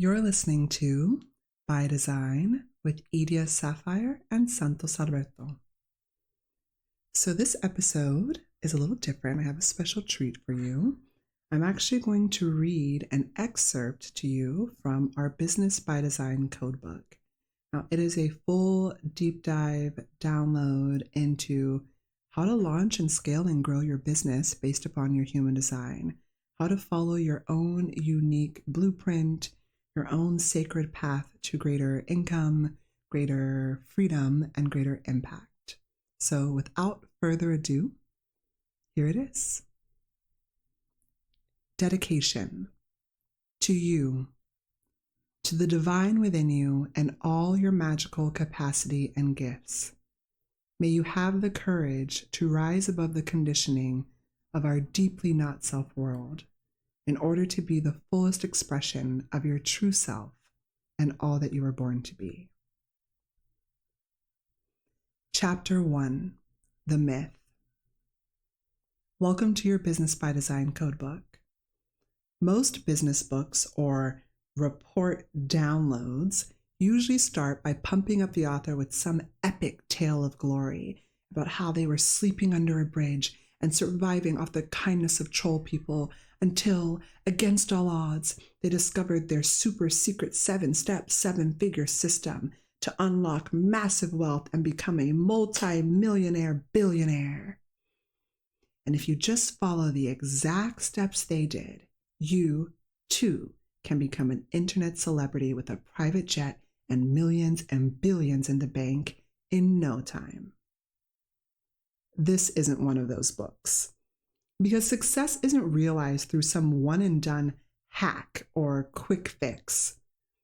You're listening to By Design with Idia Sapphire and Santos Alberto. So this episode is a little different. I have a special treat for you. I'm actually going to read an excerpt to you from our Business by Design Codebook. Now, it is a full deep dive download into how to launch and scale and grow your business based upon your human design, how to follow your own unique blueprint, your own sacred path to greater income, greater freedom, and greater impact. So without further ado, here it is. Dedication to you, to the divine within you and all your magical capacity and gifts. May you have the courage to rise above the conditioning of our deeply not self world in order to be the fullest expression of your true self and all that you were born to be. Chapter 1, The Myth. Welcome to your Business by Design Codebook. Most business books or report downloads usually start by pumping up the author with some epic tale of glory about how they were sleeping under a bridge and surviving off the kindness of troll people until, against all odds, they discovered their super secret 7-step, 7-figure system to unlock massive wealth and become a multi-millionaire billionaire. And if you just follow the exact steps they did, you, too, can become an internet celebrity with a private jet and millions and billions in the bank in no time. This isn't one of those books, because success isn't realized through some one-and-done hack or quick fix.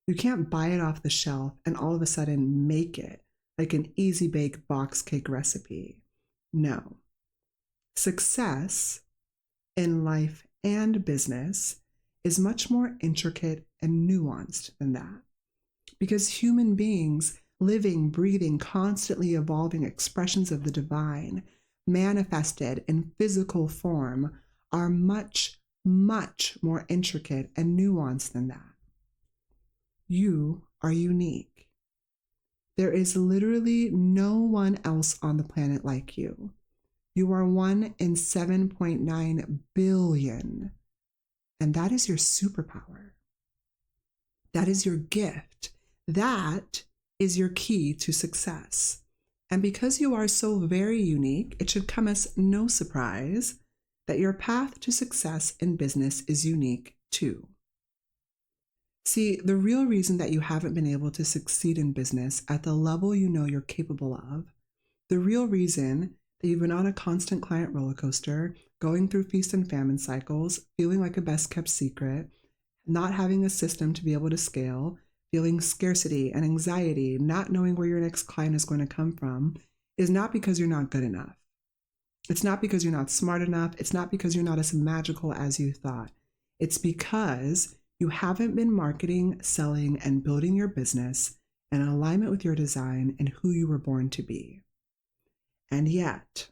You can't buy it off the shelf and all of a sudden make it like an easy-bake box cake recipe. No. Success in life and business is much more intricate and nuanced than that, because human beings, living, breathing, constantly evolving expressions of the divine, manifested in physical form, are much, much more intricate and nuanced than that. You are unique. There is literally no one else on the planet like you. You are 1 in 7.9 billion, and that is your superpower. That is your gift. That is your key to success. And because you are so very unique, it should come as no surprise that your path to success in business is unique too. See, the real reason that you haven't been able to succeed in business at the level you know you're capable of, the real reason that you've been on a constant client roller coaster, going through feast and famine cycles, feeling like a best kept secret, not having a system to be able to scale, feeling scarcity and anxiety, not knowing where your next client is going to come from, is not because you're not good enough. It's not because you're not smart enough. It's not because you're not as magical as you thought. It's because you haven't been marketing, selling, and building your business in alignment with your design and who you were born to be. And yet,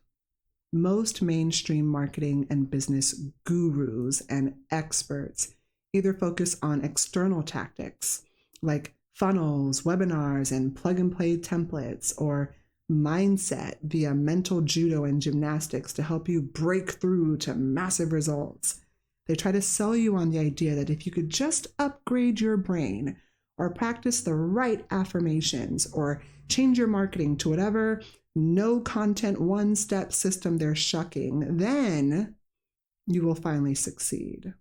most mainstream marketing and business gurus and experts either focus on external tactics like funnels, webinars, and plug-and-play templates, or mindset via mental judo and gymnastics to help you break through to massive results. They try to sell you on the idea that if you could just upgrade your brain or practice the right affirmations or change your marketing to whatever no content one-step system they're shucking, then you will finally succeed.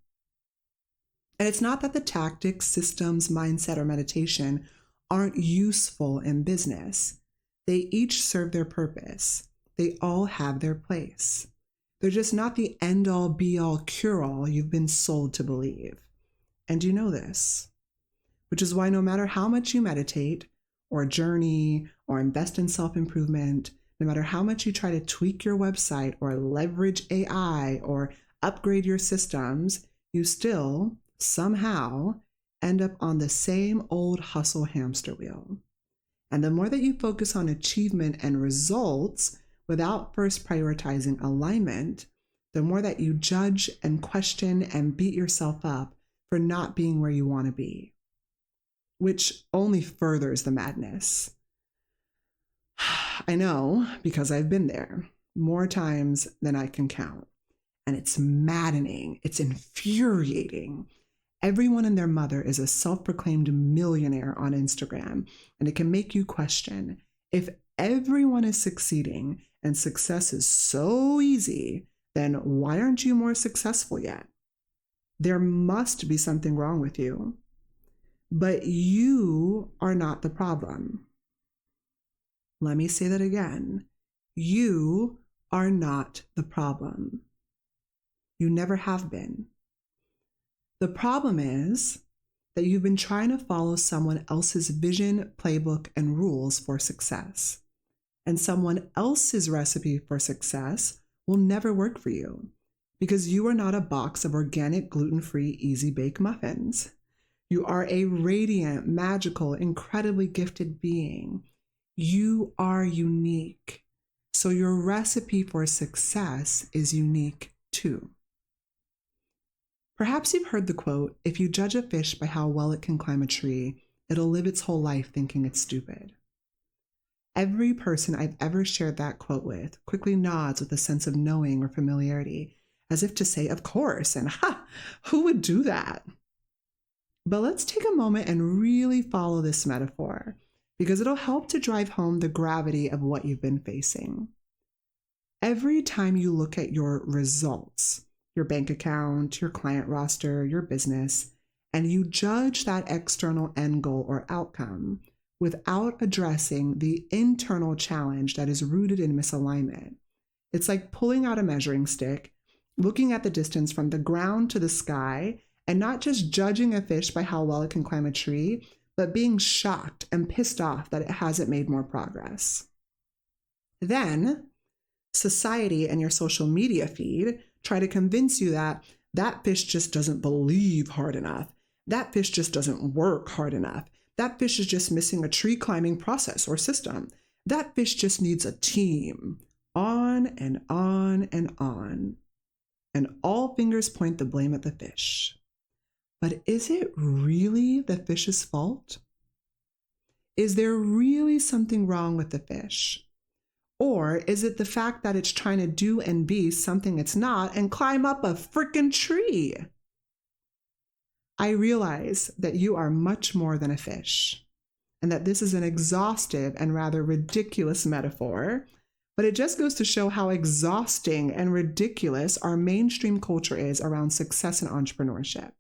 And it's not that the tactics, systems, mindset, or meditation aren't useful in business. They each serve their purpose. They all have their place. They're just not the end-all, be-all, cure-all you've been sold to believe. And you know this, which is why no matter how much you meditate or journey or invest in self-improvement, no matter how much you try to tweak your website or leverage AI or upgrade your systems, you still somehow end up on the same old hustle hamster wheel. And the more that you focus on achievement and results without first prioritizing alignment, the more that you judge and question and beat yourself up for not being where you want to be. which only furthers the madness. I know, because I've been there more times than I can count. And it's maddening. It's infuriating. Everyone and their mother is a self-proclaimed millionaire on Instagram, and it can make you question, if everyone is succeeding and success is so easy, then why aren't you more successful yet? There must be something wrong with you. But you are not the problem. Let me say that again. You are not the problem. You never have been. The problem is that you've been trying to follow someone else's vision, playbook, and rules for success. And someone else's recipe for success will never work for you because you are not a box of organic, gluten-free, easy-bake muffins. You are a radiant, magical, incredibly gifted being. You are unique. So your recipe for success is unique too. Perhaps you've heard the quote, if you judge a fish by how well it can climb a tree, it'll live its whole life thinking it's stupid. Every person I've ever shared that quote with quickly nods with a sense of knowing or familiarity, as if to say, of course, and who would do that? But let's take a moment and really follow this metaphor, because it'll help to drive home the gravity of what you've been facing. Every time you look at your results, your bank account, your client roster, your business, and you judge that external end goal or outcome without addressing the internal challenge that is rooted in misalignment, it's like pulling out a measuring stick, looking at the distance from the ground to the sky, and not just judging a fish by how well it can climb a tree, but being shocked and pissed off that it hasn't made more progress. Then, society and your social media feed try to convince you that that fish just doesn't believe hard enough. That fish just doesn't work hard enough. That fish is just missing a tree climbing process or system. That fish just needs a team. On and on and on. And all fingers point the blame at the fish. But is it really the fish's fault? Is there really something wrong with the fish? Or is it the fact that it's trying to do and be something it's not and climb up a freaking tree? I realize that you are much more than a fish, and that this is an exhaustive and rather ridiculous metaphor, but it just goes to show how exhausting and ridiculous our mainstream culture is around success and entrepreneurship.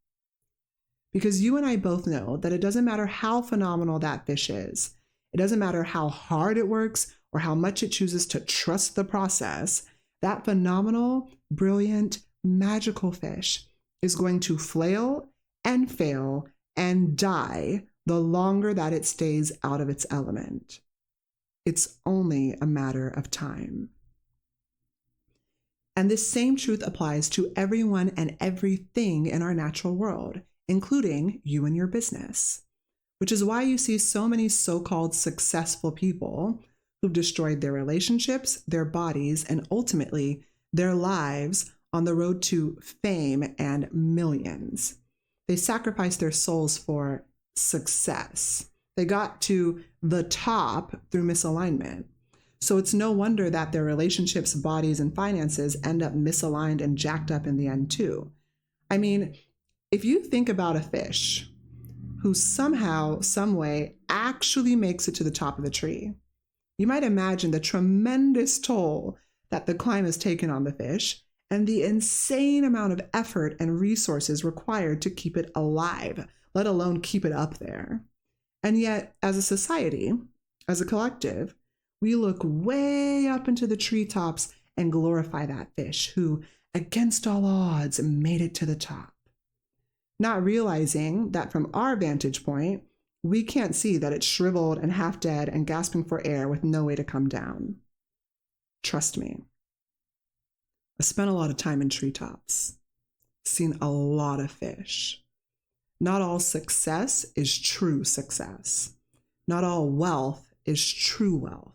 Because you and I both know that it doesn't matter how phenomenal that fish is. It doesn't matter how hard it works or how much it chooses to trust the process. That phenomenal, brilliant, magical fish is going to flail and fail and die the longer that it stays out of its element. It's only a matter of time. And this same truth applies to everyone and everything in our natural world, including you and your business, which is why you see so many so-called successful people who've destroyed their relationships, their bodies, and ultimately their lives on the road to fame and millions. They sacrificed their souls for success. They got to the top through misalignment. So it's no wonder that their relationships, bodies, and finances end up misaligned and jacked up in the end too. I mean, if you think about a fish who somehow, some way, actually makes it to the top of the tree, you might imagine the tremendous toll that the climb has taken on the fish and the insane amount of effort and resources required to keep it alive, let alone keep it up there. And yet, as a society, as a collective, we look way up into the treetops and glorify that fish who, against all odds, made it to the top. Not realizing that from our vantage point, we can't see that it's shriveled and half dead and gasping for air with no way to come down. Trust me. I spent a lot of time in treetops, seen a lot of fish. Not all success is true success. Not all wealth is true wealth.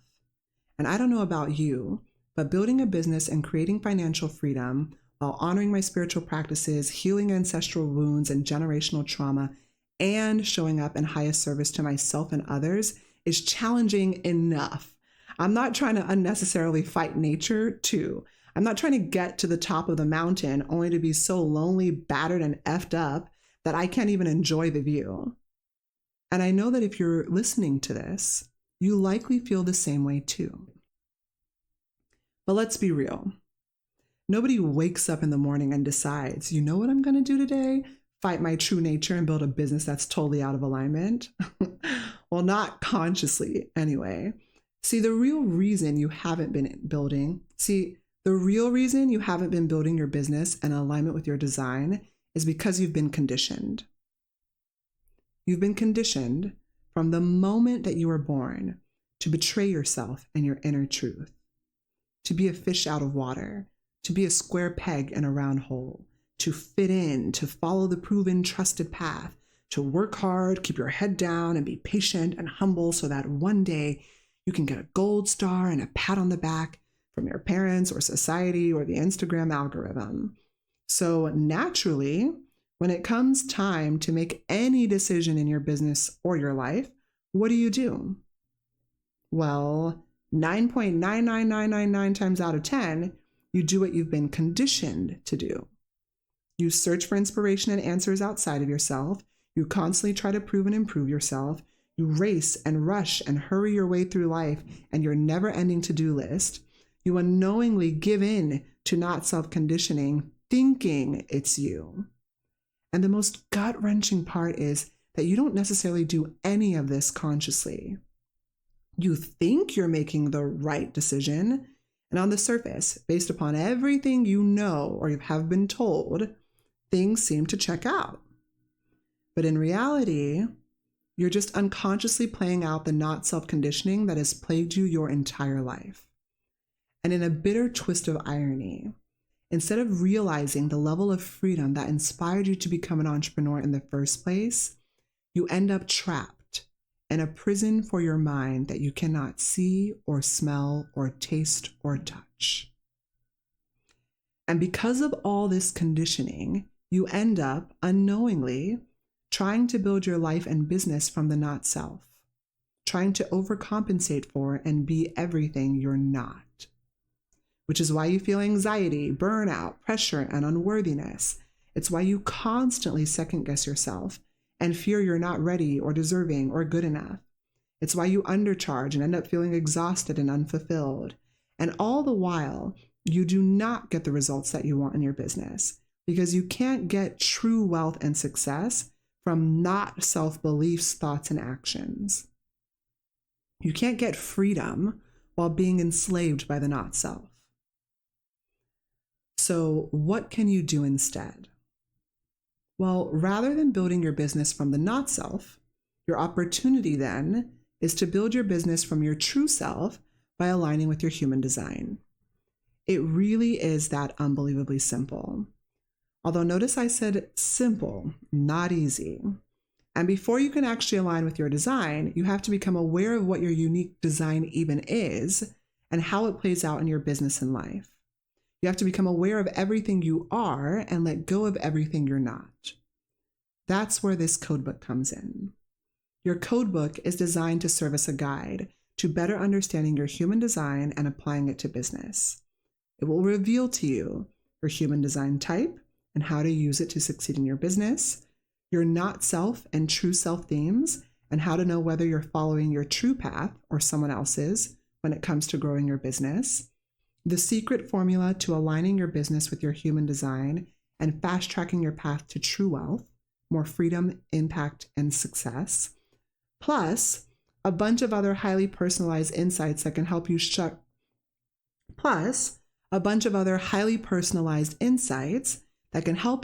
And I don't know about you, but building a business and creating financial freedom while honoring my spiritual practices, healing ancestral wounds and generational trauma and showing up in highest service to myself and others is challenging enough. I'm not trying to unnecessarily fight nature too. I'm not trying to get to the top of the mountain only to be so lonely, battered, and effed up that I can't even enjoy the view. And I know that if you're listening to this, you likely feel the same way too. But let's be real. Nobody wakes up in the morning and decides, you know what I'm going to do today? Fight my true nature and build a business that's totally out of alignment. Well, not consciously anyway. The real reason you haven't been building your business in alignment with your design is because you've been conditioned. You've been conditioned from the moment that you were born to betray yourself and your inner truth, to be a fish out of water, to be a square peg in a round hole, to fit in, to follow the proven, trusted path, to work hard, keep your head down, and be patient and humble so that one day you can get a gold star and a pat on the back from your parents or society or the Instagram algorithm. So naturally, when it comes time to make any decision in your business or your life, what do? Well, 9.99999 times out of 10, you do what you've been conditioned to do. You search for inspiration and answers outside of yourself. You constantly try to prove and improve yourself. You race and rush and hurry your way through life and your never-ending to-do list. You unknowingly give in to not self-conditioning, thinking it's you. And the most gut-wrenching part is that you don't necessarily do any of this consciously. You think you're making the right decision, and on the surface, based upon everything you know or you have been told, things seem to check out. But in reality, you're just unconsciously playing out the not self-conditioning that has plagued you your entire life. And in a bitter twist of irony, instead of realizing the level of freedom that inspired you to become an entrepreneur in the first place, you end up trapped in a prison for your mind that you cannot see or smell or taste or touch. And because of all this conditioning, you end up unknowingly trying to build your life and business from the not self, trying to overcompensate for and be everything you're not, which is why you feel anxiety, burnout, pressure, and unworthiness. It's why you constantly second guess yourself and fear you're not ready or deserving or good enough. It's why you undercharge and end up feeling exhausted and unfulfilled. And all the while, you do not get the results that you want in your business because you can't get true wealth and success from not self-beliefs, thoughts, and actions. You can't get freedom while being enslaved by the not self. So what can you do instead? Well, rather than building your business from the not self, your opportunity then is to build your business from your true self by aligning with your human design. It really is that unbelievably simple. Although notice I said simple, not easy. And before you can actually align with your design, you have to become aware of what your unique design even is and how it plays out in your business and life. You have to become aware of everything you are and let go of everything you're not. That's where this codebook comes in. Your codebook is designed to serve as a guide to better understanding your human design and applying it to business. It will reveal to you your human design type and how to use it to succeed in your business, your not self and true self themes, and how to know whether you're following your true path or someone else's when it comes to growing your business, the secret formula to aligning your business with your human design and fast-tracking your path to true wealth, more freedom, impact, and success, plus a bunch of other highly personalized insights that can help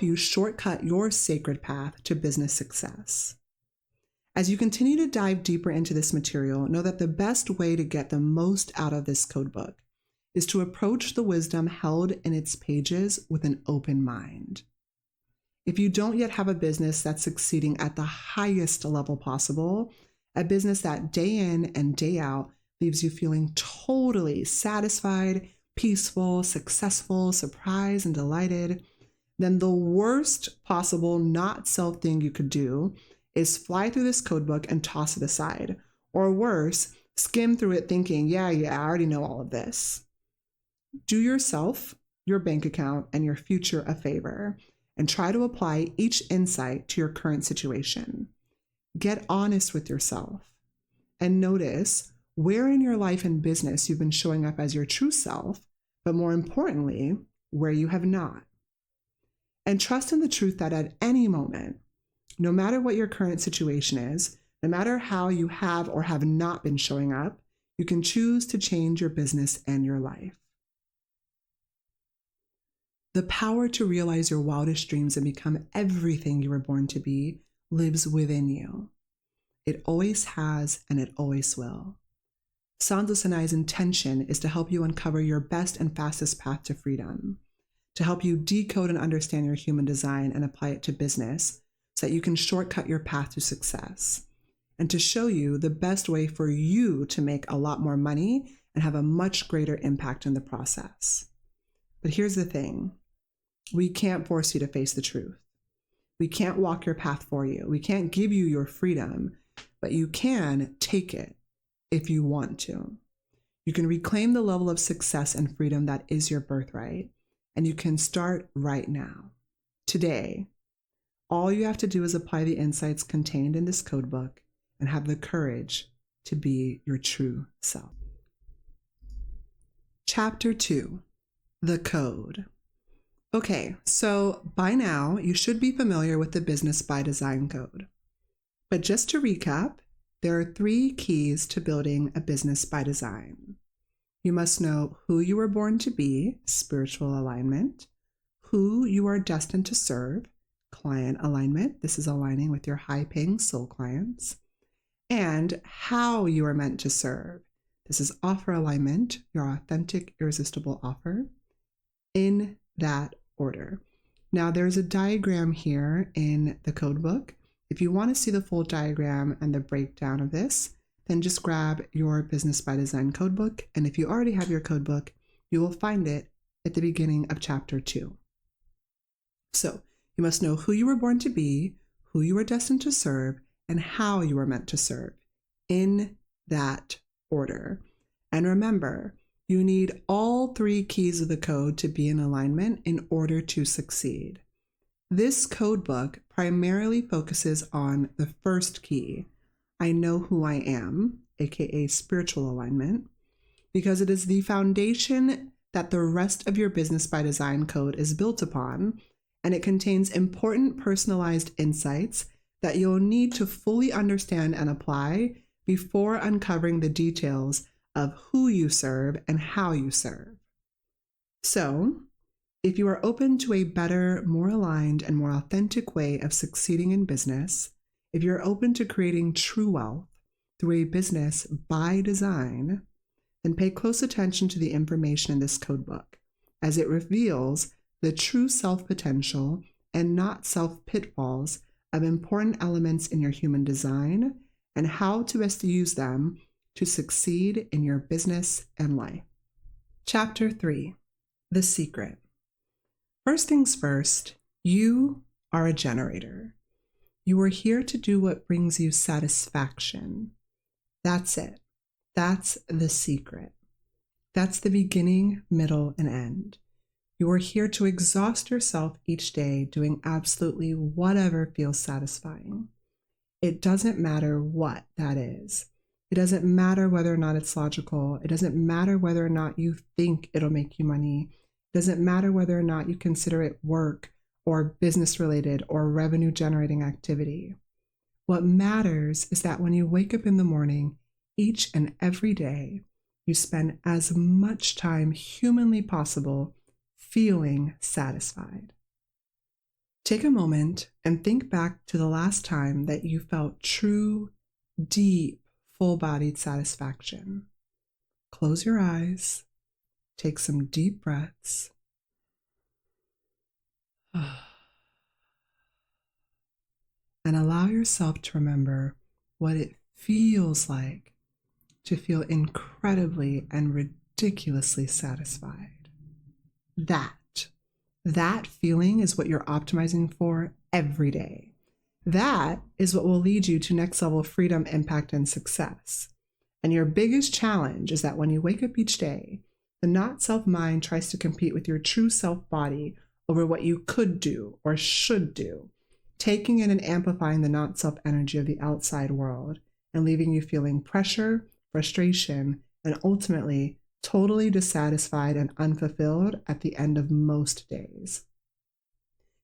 you shortcut your sacred path to business success. As you continue to dive deeper into this material, know that the best way to get the most out of this codebook is to approach the wisdom held in its pages with an open mind. If you don't yet have a business that's succeeding at the highest level possible, a business that day in and day out leaves you feeling totally satisfied, peaceful, successful, surprised, and delighted, then the worst possible not self thing you could do is fly through this code book and toss it aside. Or worse, skim through it thinking, yeah, I already know all of this. Do yourself, your bank account, and your future a favor and try to apply each insight to your current situation. Get honest with yourself and notice where in your life and business you've been showing up as your true self, but more importantly, where you have not. And trust in the truth that at any moment, no matter what your current situation is, no matter how you have or have not been showing up, you can choose to change your business and your life. The power to realize your wildest dreams and become everything you were born to be lives within you. It always has, and it always will. Sandra Sinai's intention is to help you uncover your best and fastest path to freedom, to help you decode and understand your human design and apply it to business so that you can shortcut your path to success, and to show you the best way for you to make a lot more money and have a much greater impact in the process. But here's the thing. We can't force you to face the truth. We can't walk your path for you. We can't give you your freedom, but you can take it if you want to. You can reclaim the level of success and freedom that is your birthright, and you can start right now. Today, all you have to do is apply the insights contained in this code book and have the courage to be your true self. Chapter 2, the code. Okay, so by now you should be familiar with the Business by Design code. But just to recap, there are 3 keys to building a business by design. You must know who you were born to be, spiritual alignment, who you are destined to serve, client alignment, this is aligning with your high-paying soul clients, and how you are meant to serve. This is offer alignment, your authentic, irresistible offer, in that order. Now, there's a diagram here in the code book. If you want to see the full diagram and the breakdown of this, then just grab your Business by Design code book. And if you already have your code book, you will find it at the beginning of chapter 2. So you must know who you were born to be, who you are destined to serve, and how you are meant to serve in that order. And remember, you need all 3 keys of the code to be in alignment in order to succeed. This code book primarily focuses on the first key, I know who I am, aka spiritual alignment, because it is the foundation that the rest of your Business by Design code is built upon, and it contains important personalized insights that you'll need to fully understand and apply before uncovering the details of who you serve and how you serve. So, if you are open to a better, more aligned, and more authentic way of succeeding in business, if you're open to creating true wealth through a business by design, then pay close attention to the information in this code book, as it reveals the true self potential and not self pitfalls of important elements in your human design and how to best use them to succeed in your business and life. Chapter 3, the secret. First things first, you are a generator. You are here to do what brings you satisfaction. That's it. That's the secret. That's the beginning, middle, and end. You are here to exhaust yourself each day doing absolutely whatever feels satisfying. It doesn't matter what that is. It doesn't matter whether or not it's logical. It doesn't matter whether or not you think it'll make you money. It doesn't matter whether or not you consider it work or business related or revenue generating activity. What matters is that when you wake up in the morning, each and every day, you spend as much time humanly possible feeling satisfied. Take a moment and think back to the last time that you felt true, deep, full-bodied satisfaction. Close your eyes, take some deep breaths, and allow yourself to remember what it feels like to feel incredibly and ridiculously satisfied. That feeling is what you're optimizing for every day. That is what will lead you to next level freedom, impact, and success. And your biggest challenge is that when you wake up each day, the not self mind tries to compete with your true self body over what you could do or should do, taking in and amplifying the not self energy of the outside world and leaving you feeling pressure, frustration, and ultimately totally dissatisfied and unfulfilled at the end of most days.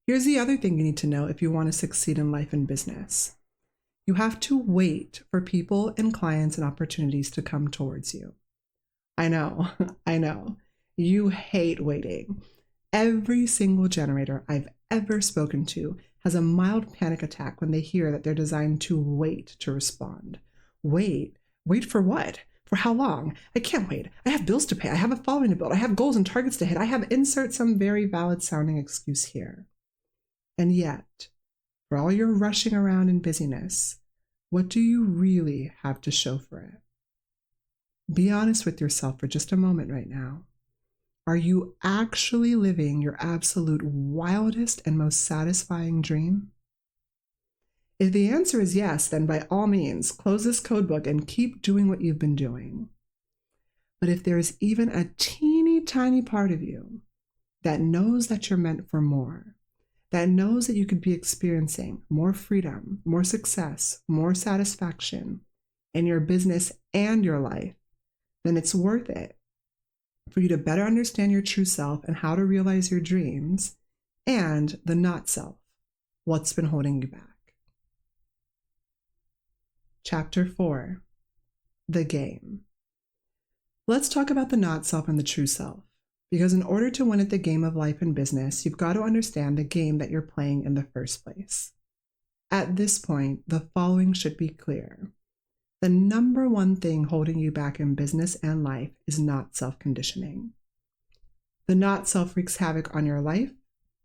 Here's the other thing you need to know if you want to succeed in life and business. You have to wait for people and clients and opportunities to come towards you. I know, I know. You hate waiting. Every single generator I've ever spoken to has a mild panic attack when they hear that they're designed to wait to respond. Wait? Wait for what? For how long? I can't wait. I have bills to pay. I have a following to build. I have goals and targets to hit. I have insert some very valid sounding excuse here. And yet, for all your rushing around and busyness, what do you really have to show for it? Be honest with yourself for just a moment right now. Are you actually living your absolute wildest and most satisfying dream? If the answer is yes, then by all means, close this codebook and keep doing what you've been doing. But if there is even a teeny tiny part of you that knows that you're meant for more, that knows that you could be experiencing more freedom, more success, more satisfaction in your business and your life, then it's worth it for you to better understand your true self and how to realize your dreams and the not self, what's been holding you back. Chapter 4, The Game. Let's talk about the not self and the true self, because in order to win at the game of life and business, you've got to understand the game that you're playing in the first place. At this point, the following should be clear. The number one thing holding you back in business and life is not self-conditioning. The not self wreaks havoc on your life,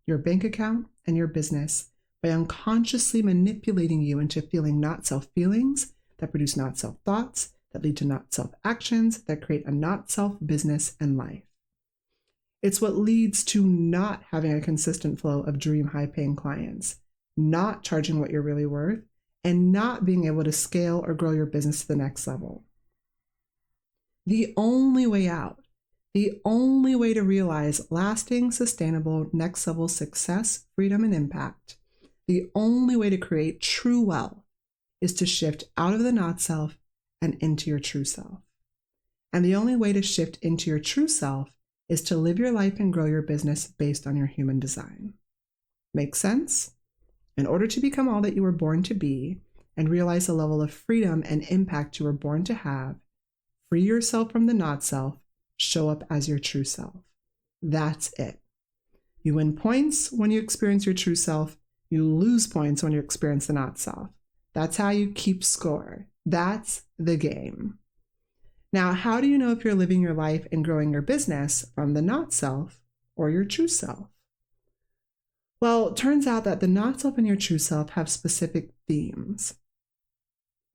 your bank account, and your business by unconsciously manipulating you into feeling not self feelings that produce not self thoughts, that lead to not self actions, that create a not self business and life. It's what leads to not having a consistent flow of dream high paying clients, not charging what you're really worth, and not being able to scale or grow your business to the next level. The only way out, the only way to realize lasting, sustainable, next level success, freedom, and impact, the only way to create true wealth is to shift out of the not self and into your true self. And the only way to shift into your true self is to live your life and grow your business based on your human design. Make sense? In order to become all that you were born to be and realize the level of freedom and impact you were born to have, free yourself from the not self, show up as your true self. That's it. You win points when you experience your true self. You lose points when you experience the not self. That's how you keep score. That's the game. Now, how do you know if you're living your life and growing your business from the not self or your true self? Well, it turns out that the not self and your true self have specific themes.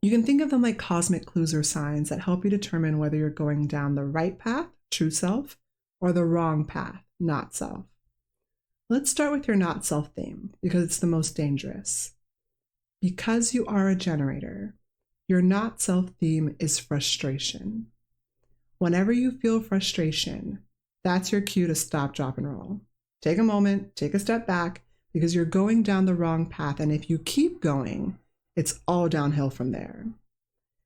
You can think of them like cosmic clues or signs that help you determine whether you're going down the right path, true self, or the wrong path, not self. Let's start with your not self theme because it's the most dangerous. Because you are a generator, your not self theme is frustration. Whenever you feel frustration, that's your cue to stop, drop, and roll. Take a moment, take a step back, because you're going down the wrong path. And if you keep going, it's all downhill from there.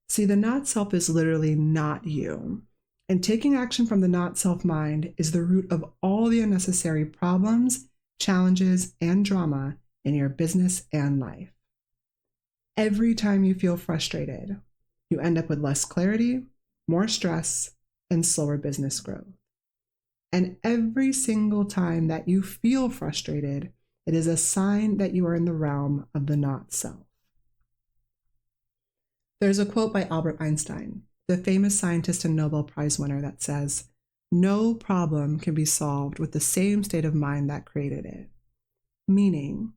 See, the not self is literally not you. And taking action from the not self mind is the root of all the unnecessary problems, challenges, and drama in your business and life. Every time you feel frustrated, you end up with less clarity, more stress, and slower business growth. And every single time that you feel frustrated, it is a sign that you are in the realm of the not self. There's a quote by Albert Einstein, the famous scientist and Nobel Prize winner, that says, "No problem can be solved with the same state of mind that created it." Meaning,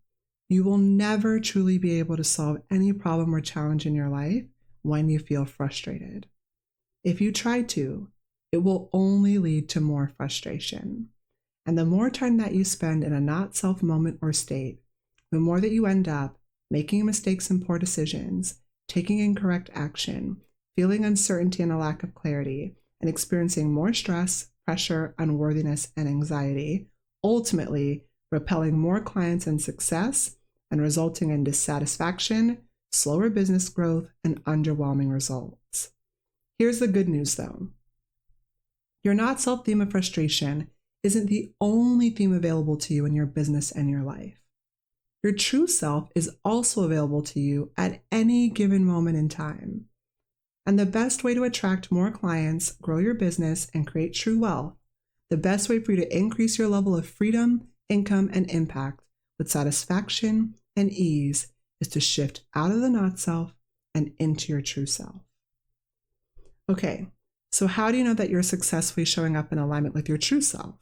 you will never truly be able to solve any problem or challenge in your life when you feel frustrated. If you try to, it will only lead to more frustration. And the more time that you spend in a not self moment or state, the more that you end up making mistakes and poor decisions, taking incorrect action, feeling uncertainty and a lack of clarity, and experiencing more stress, pressure, unworthiness, and anxiety, ultimately repelling more clients and success and resulting in dissatisfaction, slower business growth, and underwhelming results. Here's the good news though. Your not self theme of frustration isn't the only theme available to you in your business and your life. Your true self is also available to you at any given moment in time. And the best way to attract more clients, grow your business, and create true wealth, the best way for you to increase your level of freedom, income, and impact with satisfaction and ease is to shift out of the not self and into your true self. Okay, so how do you know that you're successfully showing up in alignment with your true self?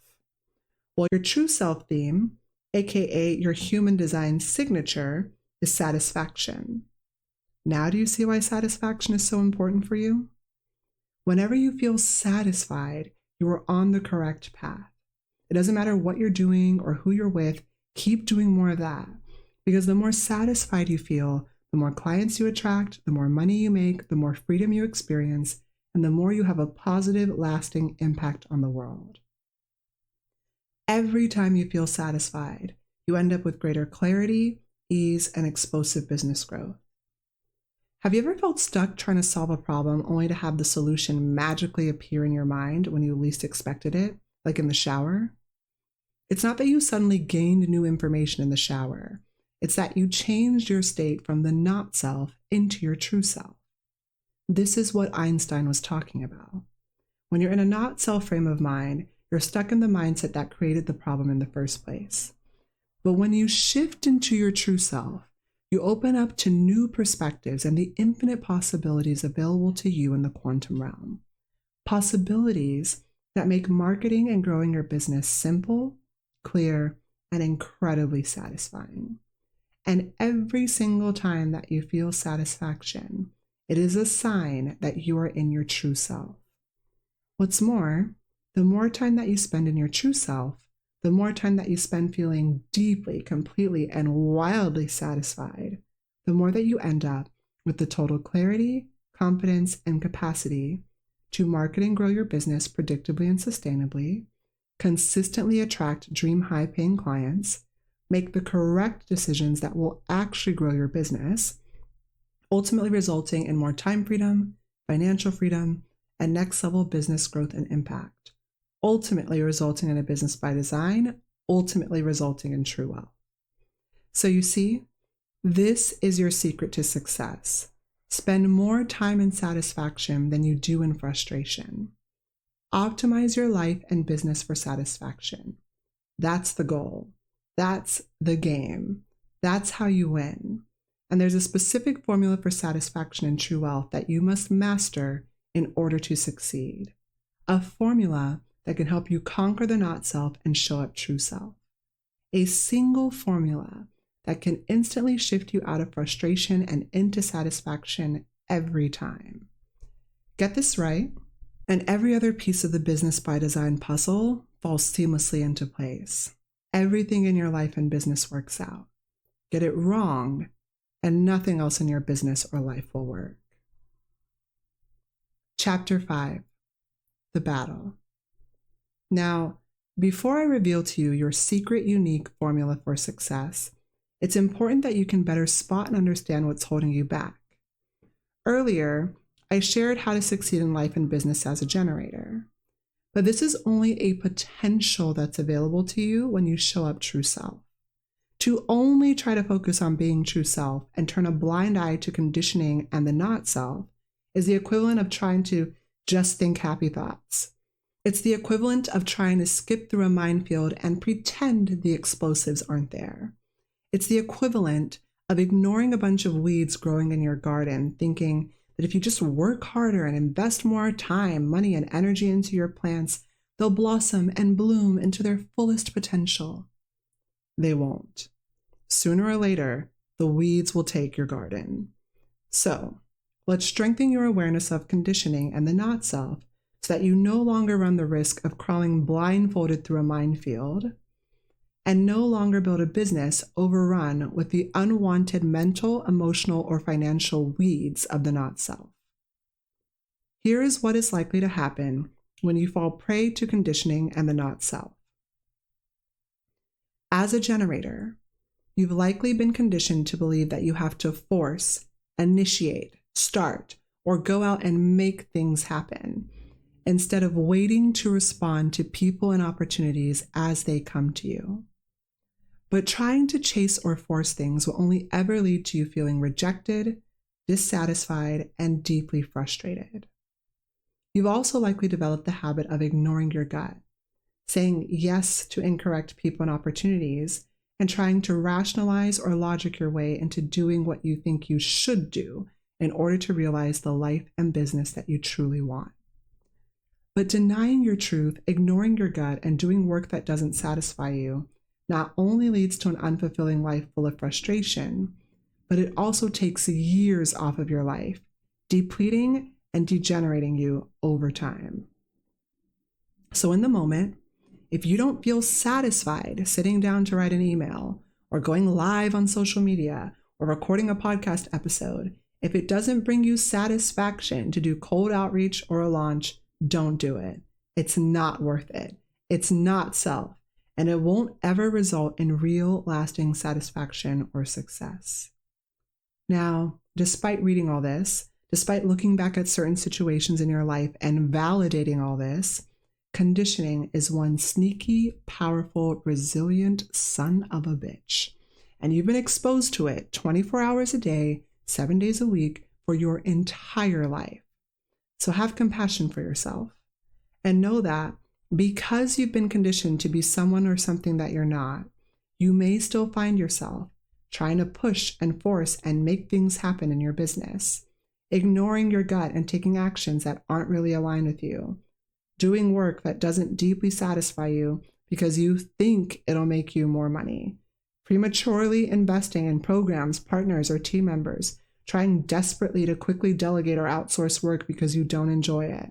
Well, your true self theme, aka your human design signature, is satisfaction. Now, do you see why satisfaction is so important for you? Whenever you feel satisfied, you are on the correct path. It doesn't matter what you're doing or who you're with, keep doing more of that. Because the more satisfied you feel, the more clients you attract, the more money you make, the more freedom you experience, and the more you have a positive, lasting impact on the world. Every time you feel satisfied, you end up with greater clarity, ease, and explosive business growth. Have you ever felt stuck trying to solve a problem only to have the solution magically appear in your mind when you least expected it, like in the shower? It's not that you suddenly gained new information in the shower. It's that you changed your state from the not self into your true self. This is what Einstein was talking about. When you're in a not self frame of mind, you're stuck in the mindset that created the problem in the first place. But when you shift into your true self, you open up to new perspectives and the infinite possibilities available to you in the quantum realm. Possibilities that make marketing and growing your business simple, clear, and incredibly satisfying. And every single time that you feel satisfaction, it is a sign that you are in your true self. What's more, the more time that you spend in your true self, the more time that you spend feeling deeply, completely, and wildly satisfied, the more that you end up with the total clarity, confidence, and capacity to market and grow your business predictably and sustainably, consistently attract dream high-paying clients, make the correct decisions that will actually grow your business, ultimately resulting in more time freedom, financial freedom, and next-level business growth and impact, ultimately resulting in a business by design, ultimately resulting in true wealth. So you see, this is your secret to success. Spend more time in satisfaction than you do in frustration. Optimize your life and business for satisfaction. That's the goal. That's the game. That's how you win. And there's a specific formula for satisfaction and true wealth that you must master in order to succeed. A formula that can help you conquer the not self and show up true self. A single formula that can instantly shift you out of frustration and into satisfaction every time. Get this right, and every other piece of the business by design puzzle falls seamlessly into place. Everything in your life and business works out. Get it wrong, and nothing else in your business or life will work. Chapter 5, The Battle. Now, before I reveal to you your secret, unique formula for success, it's important that you can better spot and understand what's holding you back. Earlier, I shared how to succeed in life and business as a generator. But this is only a potential that's available to you when you show up true self. To only try to focus on being true self and turn a blind eye to conditioning and the not self is the equivalent of trying to just think happy thoughts. It's the equivalent of trying to skip through a minefield and pretend the explosives aren't there. It's the equivalent of ignoring a bunch of weeds growing in your garden, thinking that if you just work harder and invest more time, money, and energy into your plants, they'll blossom and bloom into their fullest potential. They won't. Sooner or later, the weeds will take your garden. So, let's strengthen your awareness of conditioning and the not self so that you no longer run the risk of crawling blindfolded through a minefield. and no longer build a business overrun with the unwanted mental, emotional, or financial weeds of the not self. Here is what is likely to happen when you fall prey to conditioning and the not self. As a generator, you've likely been conditioned to believe that you have to force, initiate, start, or go out and make things happen, instead of waiting to respond to people and opportunities as they come to you. But trying to chase or force things will only ever lead to you feeling rejected, dissatisfied, and deeply frustrated. You've also likely developed the habit of ignoring your gut, saying yes to incorrect people and opportunities, and trying to rationalize or logic your way into doing what you think you should do in order to realize the life and business that you truly want. But denying your truth, ignoring your gut, and doing work that doesn't satisfy you not only leads to an unfulfilling life full of frustration, but it also takes years off of your life, depleting and degenerating you over time. So in the moment, if you don't feel satisfied sitting down to write an email or going live on social media or recording a podcast episode, if it doesn't bring you satisfaction to do cold outreach or a launch, don't do it. It's not worth it. It's not self, and it won't ever result in real lasting satisfaction or success. Now, despite reading all this, despite looking back at certain situations in your life and validating all this, conditioning is one sneaky, powerful, resilient son of a bitch. And you've been exposed to it 24 hours a day, 7 days a week for your entire life. So have compassion for yourself and know that because you've been conditioned to be someone or something that you're not, you may still find yourself trying to push and force and make things happen in your business, ignoring your gut and taking actions that aren't really aligned with you, doing work that doesn't deeply satisfy you because you think it'll make you more money, prematurely investing in programs, partners, or team members, trying desperately to quickly delegate or outsource work because you don't enjoy it,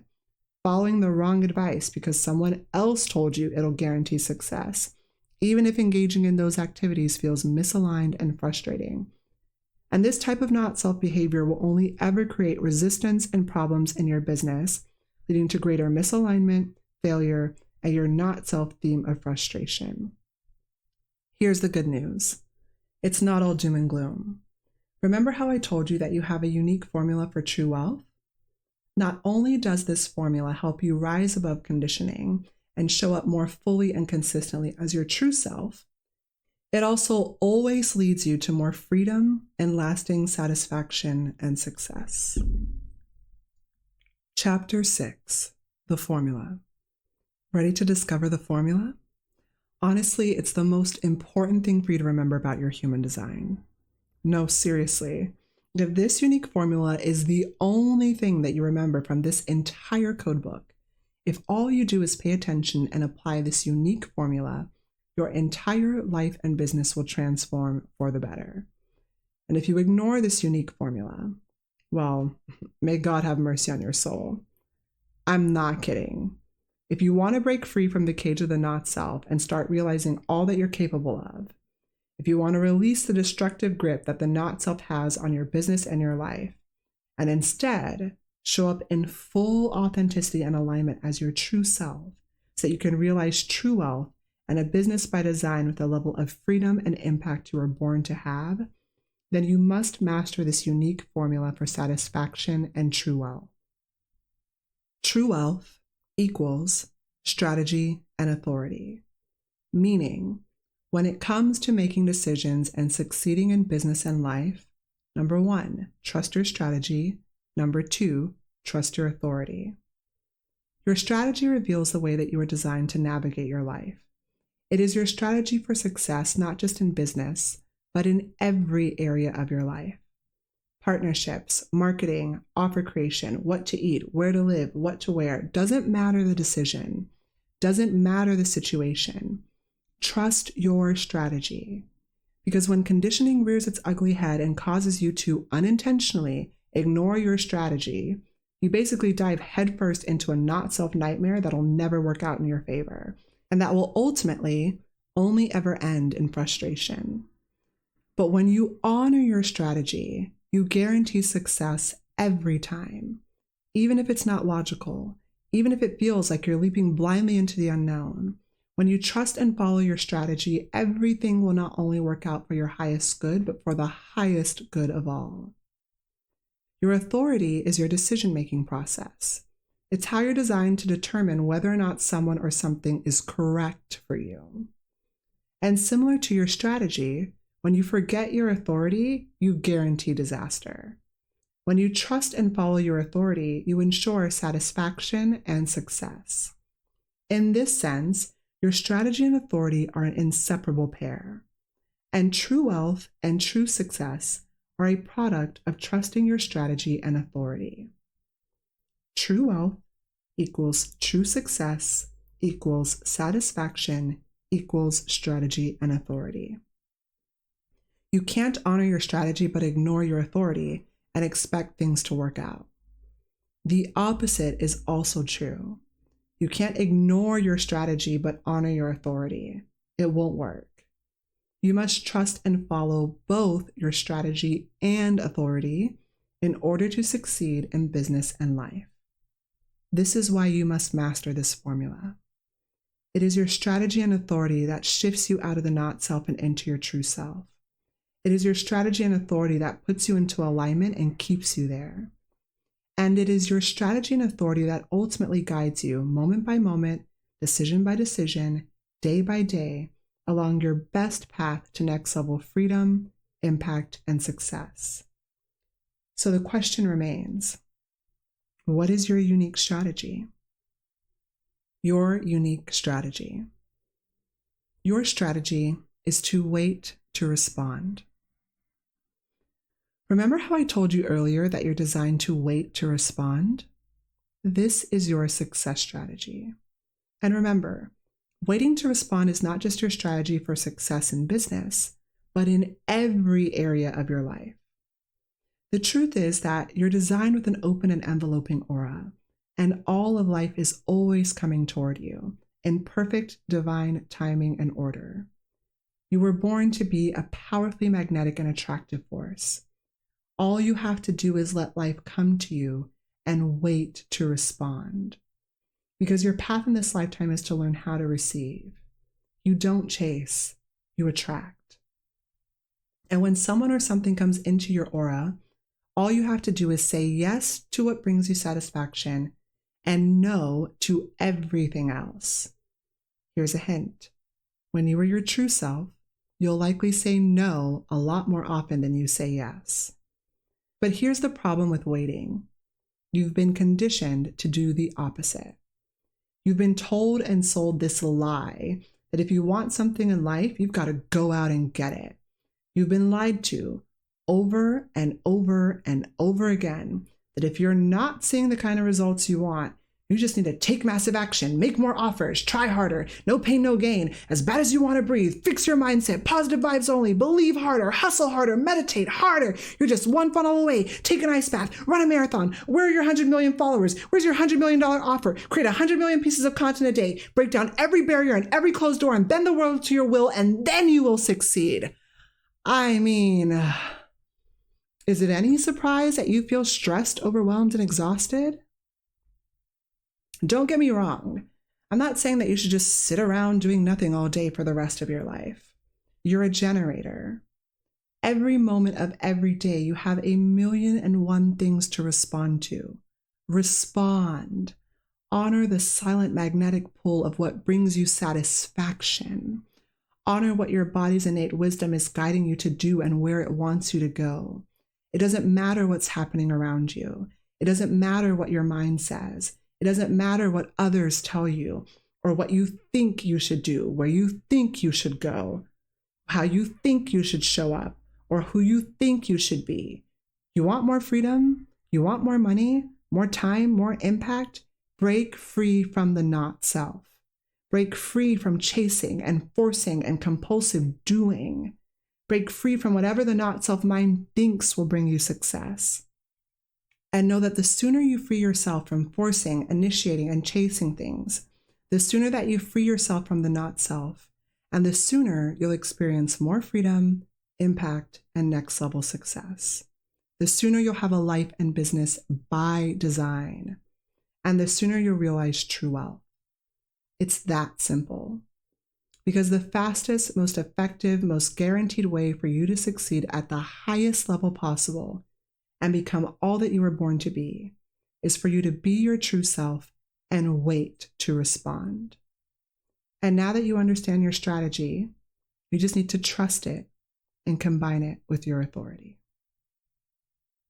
following the wrong advice because someone else told you it'll guarantee success, even if engaging in those activities feels misaligned and frustrating. And this type of not self behavior will only ever create resistance and problems in your business, leading to greater misalignment, failure, and your not self theme of frustration. Here's the good news. It's not all doom and gloom. Remember how I told you that you have a unique formula for true wealth? Not only does this formula help you rise above conditioning and show up more fully and consistently as your true self, it also always leads you to more freedom and lasting satisfaction and success. Chapter 6, The Formula. Ready to discover the formula? Honestly, it's the most important thing for you to remember about your human design. No, seriously. If this unique formula is the only thing that you remember from this entire codebook, if all you do is pay attention and apply this unique formula, your entire life and business will transform for the better. And if you ignore this unique formula, well, may God have mercy on your soul. I'm not kidding. If you want to break free from the cage of the not self and start realizing all that you're capable of, if you want to release the destructive grip that the not self has on your business and your life, and instead show up in full authenticity and alignment as your true self, so that you can realize true wealth and a business by design with a level of freedom and impact you were born to have, then you must master this unique formula for satisfaction and true wealth. True wealth equals strategy and authority, meaning when it comes to making decisions and succeeding in business and life, 1, trust your strategy. 2, trust your authority. Your strategy reveals the way that you are designed to navigate your life. It is your strategy for success, not just in business, but in every area of your life. Partnerships, marketing, offer creation, what to eat, where to live, what to wear. Doesn't matter the decision. Doesn't matter the situation. Trust your strategy. Because when conditioning rears its ugly head and causes you to unintentionally ignore your strategy, you basically dive headfirst into a not-self nightmare that'll never work out in your favor. And that will ultimately only ever end in frustration. But when you honor your strategy, you guarantee success every time, even if it's not logical, even if it feels like you're leaping blindly into the unknown. When you trust and follow your strategy, everything will not only work out for your highest good, but for the highest good of all. Your authority is your decision-making process. It's how you're designed to determine whether or not someone or something is correct for you. And similar to your strategy, when you forget your authority, you guarantee disaster. When you trust and follow your authority, you ensure satisfaction and success. In this sense, your strategy and authority are an inseparable pair. And true wealth and true success are a product of trusting your strategy and authority. True wealth equals true success equals satisfaction equals strategy and authority. You can't honor your strategy but ignore your authority and expect things to work out. The opposite is also true. You can't ignore your strategy but honor your authority. It won't work. You must trust and follow both your strategy and authority in order to succeed in business and life. This is why you must master this formula. It is your strategy and authority that shifts you out of the not self and into your true self. It is your strategy and authority that puts you into alignment and keeps you there. And it is your strategy and authority that ultimately guides you moment by moment, decision by decision, day by day, along your best path to next level freedom, impact, and success. So the question remains, what is your unique strategy? Your unique strategy. Your strategy is to wait to respond. Remember how I told you earlier that you're designed to wait to respond? This is your success strategy. And remember, waiting to respond is not just your strategy for success in business, but in every area of your life. The truth is that you're designed with an open and enveloping aura, and all of life is always coming toward you in perfect divine timing and order. You were born to be a powerfully magnetic and attractive force. All you have to do is let life come to you and wait to respond. Because your path in this lifetime is to learn how to receive. You don't chase, you attract. And when someone or something comes into your aura, all you have to do is say yes to what brings you satisfaction and no to everything else. Here's a hint. When you are your true self, you'll likely say no a lot more often than you say yes. But here's the problem with waiting. You've been conditioned to do the opposite. You've been told and sold this lie that if you want something in life, you've got to go out and get it. You've been lied to over and over and over again that if you're not seeing the kind of results you want, you just need to take massive action, make more offers, try harder, no pain, no gain, as bad as you want to breathe, fix your mindset, positive vibes only, believe harder, hustle harder, meditate harder. You're just one funnel away. Take an ice bath, run a marathon. Where are your 100 million followers? Where's your $100 million offer? Create 100 million pieces of content a day, break down every barrier and every closed door and bend the world to your will, and then you will succeed. I mean, is it any surprise that you feel stressed, overwhelmed, and exhausted? Don't get me wrong. I'm not saying that you should just sit around doing nothing all day for the rest of your life. You're a generator. Every moment of every day, you have 1,000,001 things to respond to. Respond. Honor the silent magnetic pull of what brings you satisfaction. Honor what your body's innate wisdom is guiding you to do and where it wants you to go. It doesn't matter what's happening around you. It doesn't matter what your mind says. It doesn't matter what others tell you or what you think you should do, where you think you should go, how you think you should show up, or who you think you should be. You want more freedom? You want more money, more time, more impact? Break free from the not self. Break free from chasing and forcing and compulsive doing. Break free from whatever the not self mind thinks will bring you success. And know that the sooner you free yourself from forcing, initiating, and chasing things, the sooner that you free yourself from the not self And the sooner you'll experience more freedom, impact, and next level success. The sooner you'll have a life and business by design. And the sooner you'll realize true wealth. It's that simple. Because the fastest, most effective, most guaranteed way for you to succeed at the highest level possible and become all that you were born to be is for you to be your true self and wait to respond. And now that you understand your strategy, you just need to trust it and combine it with your authority.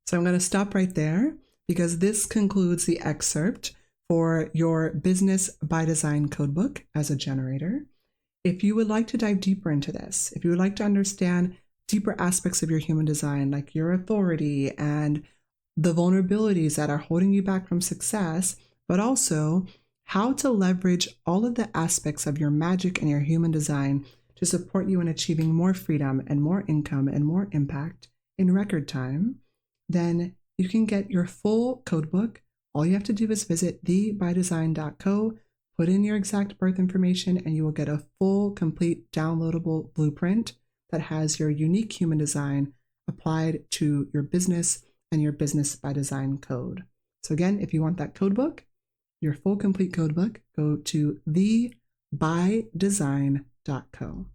So I'm going to stop right there because this concludes the excerpt for your Business by Design Codebook as a generator. If you would like to dive deeper into this, if you would like to understand deeper aspects of your human design, like your authority and the vulnerabilities that are holding you back from success, but also how to leverage all of the aspects of your magic and your human design to support you in achieving more freedom and more income and more impact in record time, then you can get your full codebook. All you have to do is visit thebydesign.co, put in your exact birth information, and you will get a full, complete, downloadable blueprint that has your unique human design applied to your business and your Business by Design code. So again, if you want that codebook, your full complete codebook, go to thebydesign.co.